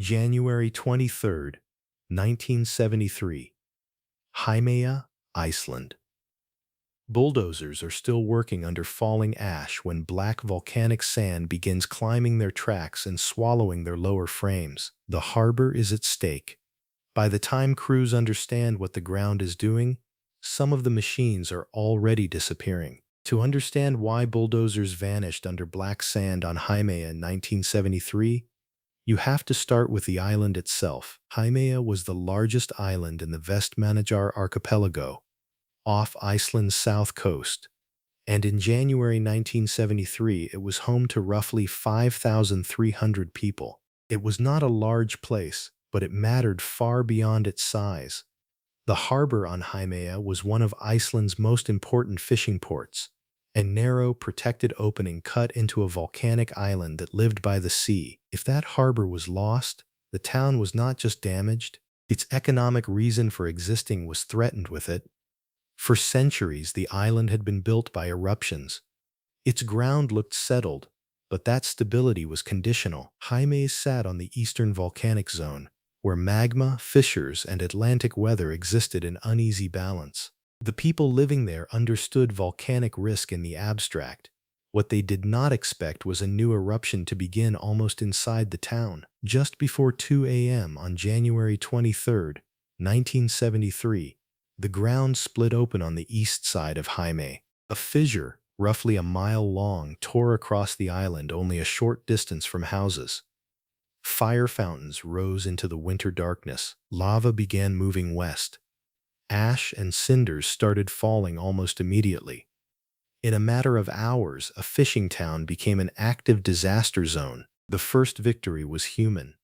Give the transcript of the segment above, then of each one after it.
January 23rd, 1973. Heimaey, Iceland. Bulldozers are still working under falling ash when black volcanic sand begins climbing their tracks and swallowing their lower frames. The harbor is at stake. By the time crews understand what the ground is doing, some of the machines are already disappearing. To understand why bulldozers vanished under black sand on Heimaey in 1973, you have to start with the island itself. Heimaey was the largest island in the Vestmannaeyjar archipelago, off Iceland's south coast, and in January 1973 it was home to roughly 5,300 people. It was not a large place, but it mattered far beyond its size. The harbor on Heimaey was one of Iceland's most important fishing ports, a narrow, protected opening cut into a volcanic island that lived by the sea. If that harbor was lost, the town was not just damaged, its economic reason for existing was threatened with it. For centuries, the island had been built by eruptions. Its ground looked settled, but that stability was conditional. Heimaey sat on the eastern volcanic zone, where magma, fissures, and Atlantic weather existed in uneasy balance. The people living there understood volcanic risk in the abstract. What they did not expect was a new eruption to begin almost inside the town. Just before 2 a.m. on January 23rd, 1973, the ground split open on the east side of Heimaey. A fissure, roughly a mile long, tore across the island only a short distance from houses. Fire fountains rose into the winter darkness. Lava began moving west. Ash and cinders started falling almost immediately. In a matter of hours, a fishing town became an active disaster zone. The first victory was human.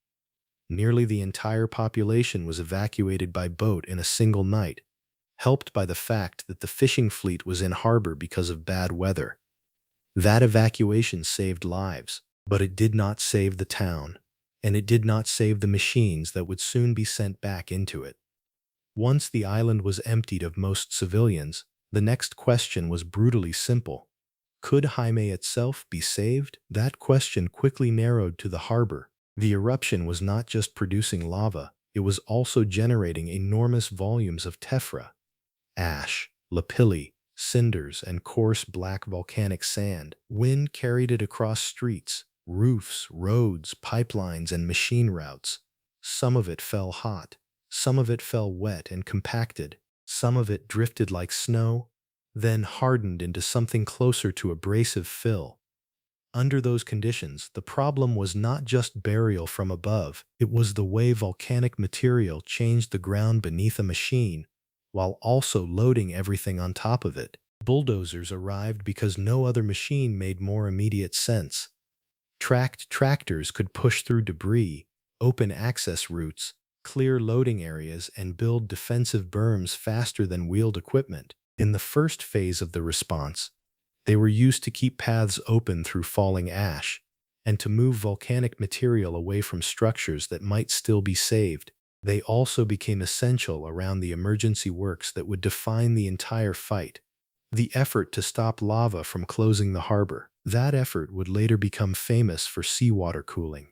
Nearly the entire population was evacuated by boat in a single night, helped by the fact that the fishing fleet was in harbor because of bad weather. That evacuation saved lives, but it did not save the town, and it did not save the machines that would soon be sent back into it. Once the island was emptied of most civilians, the next question was brutally simple. Could Heimaey itself be saved? That question quickly narrowed to the harbor. The eruption was not just producing lava, it was also generating enormous volumes of tephra, ash, lapilli, cinders, and coarse black volcanic sand. Wind carried it across streets, roofs, roads, pipelines, and machine routes. Some of it fell hot. Some of it fell wet and compacted. Some of it drifted like snow, then hardened into something closer to abrasive fill. Under those conditions, the problem was not just burial from above, it was the way volcanic material changed the ground beneath a machine, while also loading everything on top of it. Bulldozers arrived because no other machine made more immediate sense. Tracked tractors could push through debris, open access routes, clear loading areas, and build defensive berms faster than wheeled equipment. In the first phase of the response, they were used to keep paths open through falling ash and to move volcanic material away from structures that might still be saved. They also became essential around the emergency works that would define the entire fight. The effort to stop lava from closing the harbor. That effort would later become famous for seawater cooling.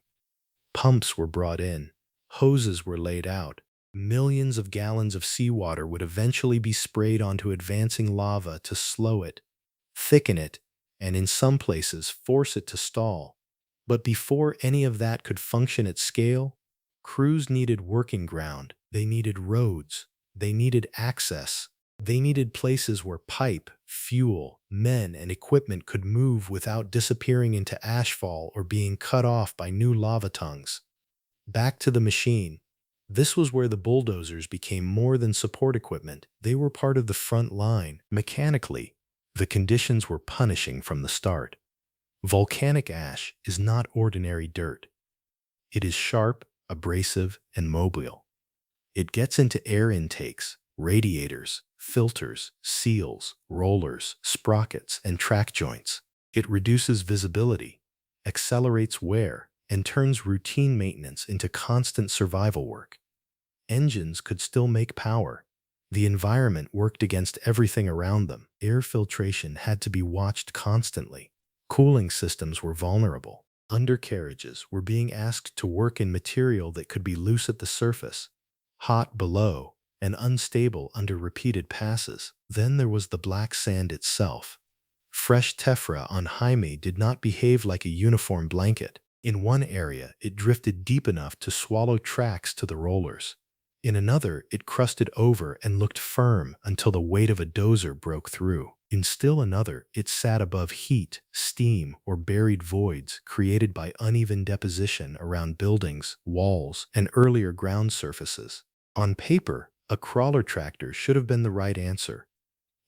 Pumps were brought in. Hoses were laid out. Millions of gallons of seawater would eventually be sprayed onto advancing lava to slow it, thicken it, and in some places force it to stall. But before any of that could function at scale, crews needed working ground. They needed roads. They needed access. They needed places where pipe, fuel, men, and equipment could move without disappearing into ashfall or being cut off by new lava tongues. Back to the machine. This was where the bulldozers became more than support equipment. They were part of the front line. Mechanically, the conditions were punishing from the start. Volcanic ash is not ordinary dirt. It is sharp, abrasive, and mobile. It gets into air intakes, radiators, filters, seals, rollers, sprockets, and track joints. It reduces visibility, accelerates wear, and turns routine maintenance into constant survival work. Engines could still make power. The environment worked against everything around them. Air filtration had to be watched constantly. Cooling systems were vulnerable. Undercarriages were being asked to work in material that could be loose at the surface, hot below, and unstable under repeated passes. Then there was the black sand itself. Fresh tephra on Heimaey did not behave like a uniform blanket. In one area, it drifted deep enough to swallow tracks to the rollers. In another, it crusted over and looked firm until the weight of a dozer broke through. In still another, it sat above heat, steam, or buried voids created by uneven deposition around buildings, walls, and earlier ground surfaces. On paper, a crawler tractor should have been the right answer.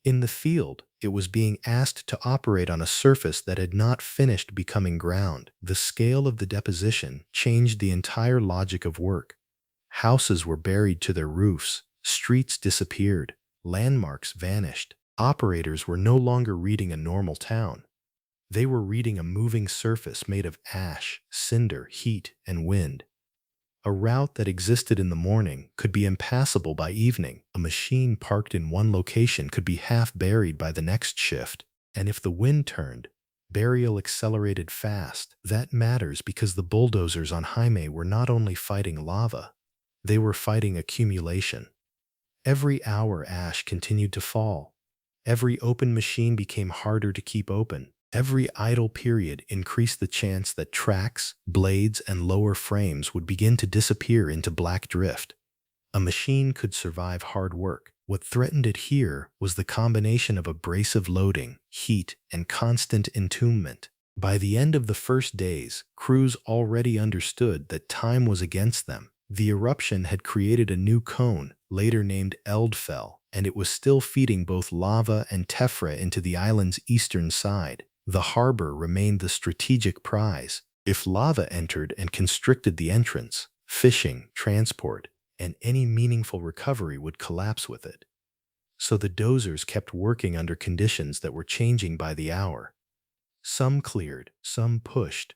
In the field, it was being asked to operate on a surface that had not finished becoming ground. The scale of the deposition changed the entire logic of work. Houses were buried to their roofs, streets disappeared, landmarks vanished. Operators were no longer reading a normal town. They were reading a moving surface made of ash, cinder, heat, and wind. A route that existed in the morning could be impassable by evening. A machine parked in one location could be half buried by the next shift. And if the wind turned, burial accelerated fast. That matters because the bulldozers on Heimaey were not only fighting lava, they were fighting accumulation. Every hour ash continued to fall. Every open machine became harder to keep open. Every idle period increased the chance that tracks, blades, and lower frames would begin to disappear into black drift. A machine could survive hard work. What threatened it here was the combination of abrasive loading, heat, and constant entombment. By the end of the first days, crews already understood that time was against them. The eruption had created a new cone, later named Eldfell, and it was still feeding both lava and tephra into the island's eastern side. The harbor remained the strategic prize. If lava entered and constricted the entrance, fishing, transport, and any meaningful recovery would collapse with it. So the dozers kept working under conditions that were changing by the hour. Some cleared, some pushed.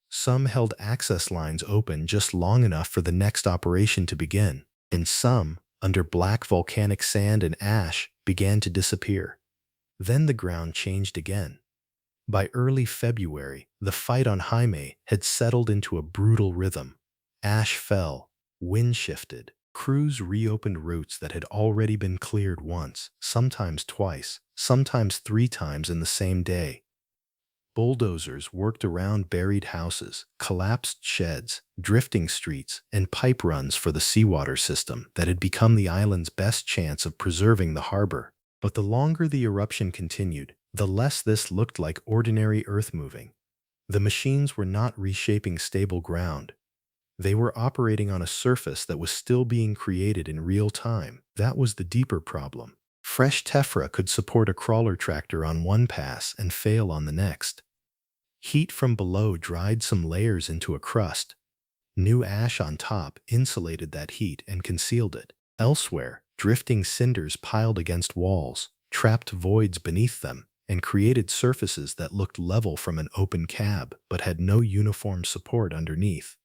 Some held access lines open just long enough for the next operation to begin, and some, under black volcanic sand and ash, began to disappear. Then the ground changed again. By early February, the fight on Heimaey had settled into a brutal rhythm. Ash fell, wind shifted. Crews reopened routes that had already been cleared once, sometimes twice, sometimes 3 times in the same day. Bulldozers worked around buried houses, collapsed sheds, drifting streets, and pipe runs for the seawater system that had become the island's best chance of preserving the harbor. But the longer the eruption continued, the less this looked like ordinary earth-moving. The machines were not reshaping stable ground. They were operating on a surface that was still being created in real time. That was the deeper problem. Fresh tephra could support a crawler tractor on one pass and fail on the next. Heat from below dried some layers into a crust. New ash on top insulated that heat and concealed it. Elsewhere, drifting cinders piled against walls, trapped voids beneath them, and created surfaces that looked level from an open cab but had no uniform support underneath.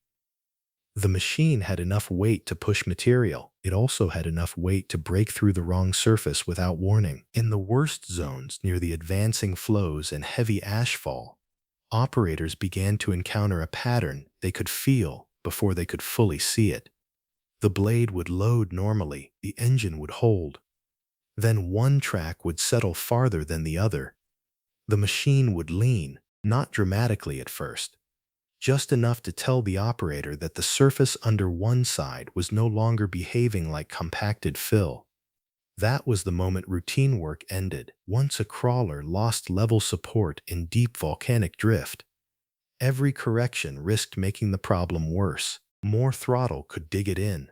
The machine had enough weight to push material. It also had enough weight to break through the wrong surface without warning. In the worst zones near the advancing flows and heavy ashfall, operators began to encounter a pattern they could feel before they could fully see it. The blade would load normally, the engine would hold. Then one track would settle farther than the other. The machine would lean, not dramatically at first, just enough to tell the operator that the surface under one side was no longer behaving like compacted fill. That was the moment routine work ended. Once a crawler lost level support in deep volcanic drift, every correction risked making the problem worse. More throttle could dig it in.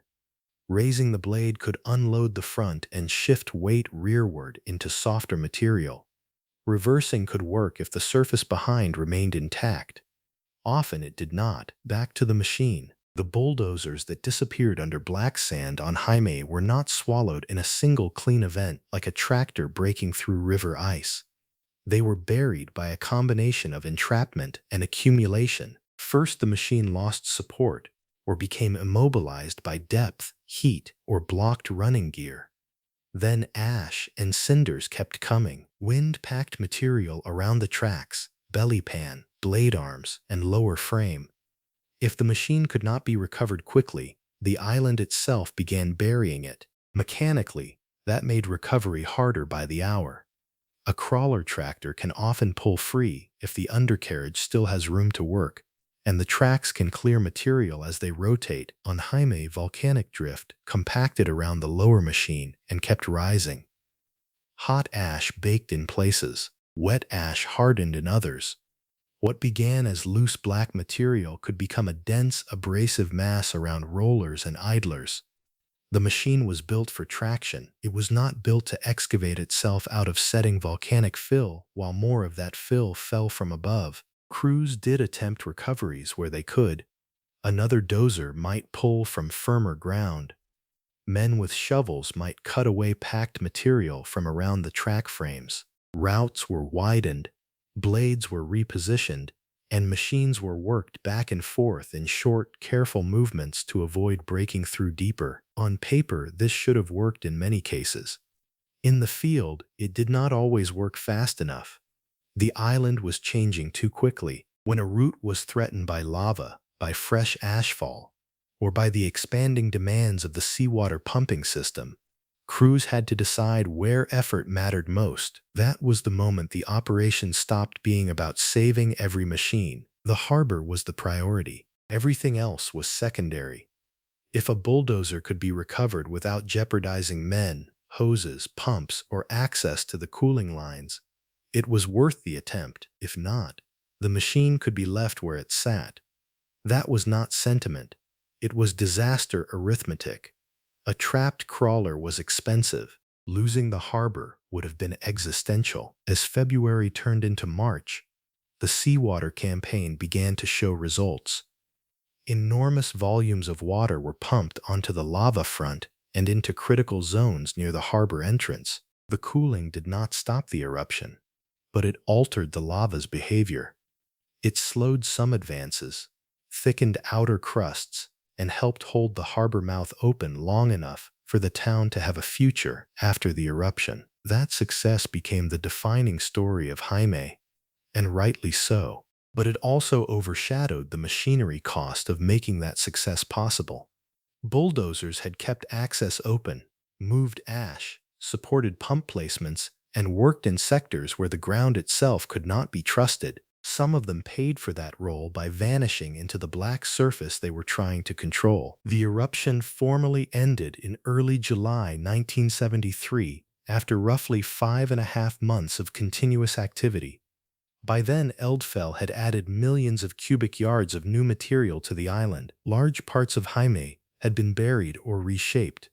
Raising the blade could unload the front and shift weight rearward into softer material. Reversing could work if the surface behind remained intact. Often it did not. Back to the machine. The bulldozers that disappeared under black sand on Heimaey were not swallowed in a single clean event like a tractor breaking through river ice. They were buried by a combination of entrapment and accumulation. First, the machine lost support, or became immobilized by depth, heat, or blocked running gear. Then ash and cinders kept coming. Wind packed material around the tracks, belly pan, blade arms, and lower frame. If the machine could not be recovered quickly, the island itself began burying it. Mechanically, that made recovery harder by the hour. A crawler tractor can often pull free if the undercarriage still has room to work, and the tracks can clear material as they rotate. On Heimaey, volcanic drift compacted around the lower machine and kept rising. Hot ash baked in places, wet ash hardened in others. What began as loose black material could become a dense, abrasive mass around rollers and idlers. The machine was built for traction. It was not built to excavate itself out of setting volcanic fill, while more of that fill fell from above. Crews did attempt recoveries where they could. Another dozer might pull from firmer ground. Men with shovels might cut away packed material from around the track frames. Routes were widened, blades were repositioned, and machines were worked back and forth in short, careful movements to avoid breaking through deeper. On paper, this should have worked in many cases. In the field, it did not always work fast enough. The island was changing too quickly. When a route was threatened by lava, by fresh ashfall, or by the expanding demands of the seawater pumping system, crews had to decide where effort mattered most. That was the moment the operation stopped being about saving every machine. The harbor was the priority. Everything else was secondary. If a bulldozer could be recovered without jeopardizing men, hoses, pumps, or access to the cooling lines, it was worth the attempt. If not, the machine could be left where it sat. That was not sentiment. It was disaster arithmetic. A trapped crawler was expensive. Losing the harbor would have been existential. As February turned into March, the seawater campaign began to show results. Enormous volumes of water were pumped onto the lava front and into critical zones near the harbor entrance. The cooling did not stop the eruption, but it altered the lava's behavior. It slowed some advances, thickened outer crusts, and helped hold the harbor mouth open long enough for the town to have a future after the eruption. That success became the defining story of Heimaey, and rightly so. But it also overshadowed the machinery cost of making that success possible. Bulldozers had kept access open, moved ash, supported pump placements, and worked in sectors where the ground itself could not be trusted. Some of them paid for that role by vanishing into the black surface they were trying to control. The eruption formally ended in early July 1973 after roughly 5.5 months of continuous activity. By then, Eldfell had added millions of cubic yards of new material to the island. Large parts of Heimaey had been buried or reshaped.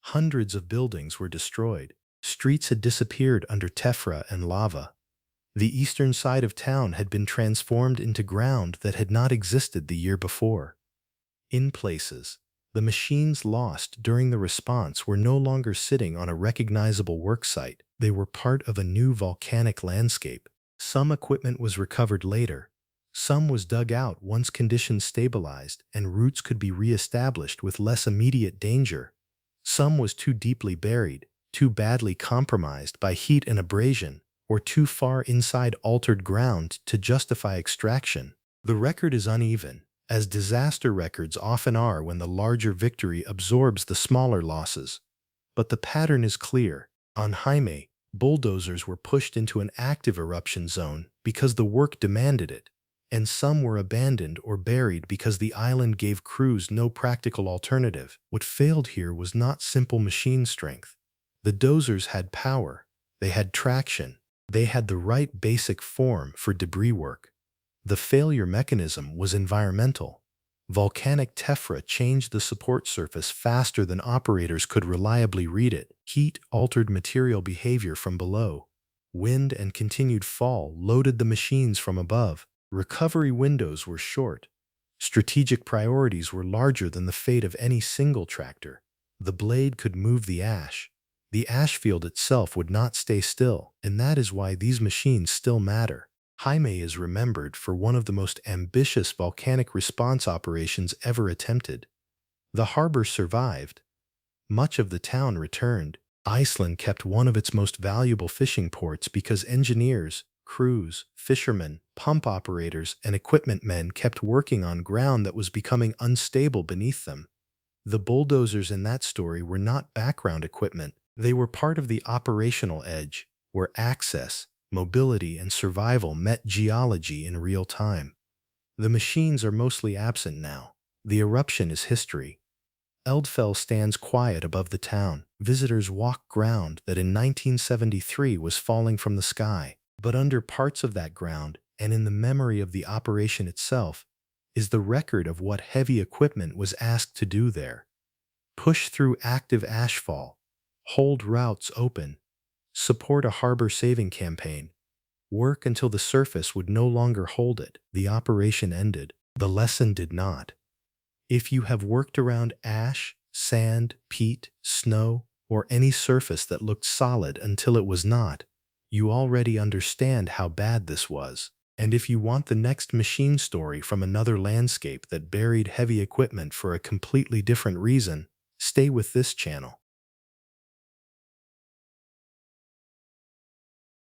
Hundreds of buildings were destroyed. Streets had disappeared under tephra and lava. The eastern side of town had been transformed into ground that had not existed the year before. In places, the machines lost during the response were no longer sitting on a recognizable worksite. They were part of a new volcanic landscape. Some equipment was recovered later. Some was dug out once conditions stabilized and routes could be re-established with less immediate danger. Some was too deeply buried, too badly compromised by heat and abrasion, or too far inside altered ground to justify extraction. The record is uneven, as disaster records often are when the larger victory absorbs the smaller losses. But the pattern is clear. On Heimaey, bulldozers were pushed into an active eruption zone because the work demanded it, and some were abandoned or buried because the island gave crews no practical alternative. What failed here was not simple machine strength. The dozers had power, they had traction, they had the right basic form for debris work. The failure mechanism was environmental. Volcanic tephra changed the support surface faster than operators could reliably read it. Heat altered material behavior from below. Wind and continued fall loaded the machines from above. Recovery windows were short. Strategic priorities were larger than the fate of any single tractor. The blade could move the ash. The ash field itself would not stay still, and that is why these machines still matter. Heimaey is remembered for one of the most ambitious volcanic response operations ever attempted. The harbor survived. Much of the town returned. Iceland kept one of its most valuable fishing ports because engineers, crews, fishermen, pump operators and equipment men kept working on ground that was becoming unstable beneath them. The bulldozers in that story were not background equipment. They were part of the operational edge, where access, mobility, and survival met geology in real time. The machines are mostly absent now. The eruption is history. Eldfell stands quiet above the town. Visitors walk ground that in 1973 was falling from the sky. But under parts of that ground, and in the memory of the operation itself, is the record of what heavy equipment was asked to do there. Push through active ashfall, hold routes open, support a harbor saving campaign, work until the surface would no longer hold it. The operation ended. The lesson did not. If you have worked around ash, sand, peat, snow, or any surface that looked solid until it was not, you already understand how bad this was. And if you want the next machine story from another landscape that buried heavy equipment for a completely different reason, stay with this channel.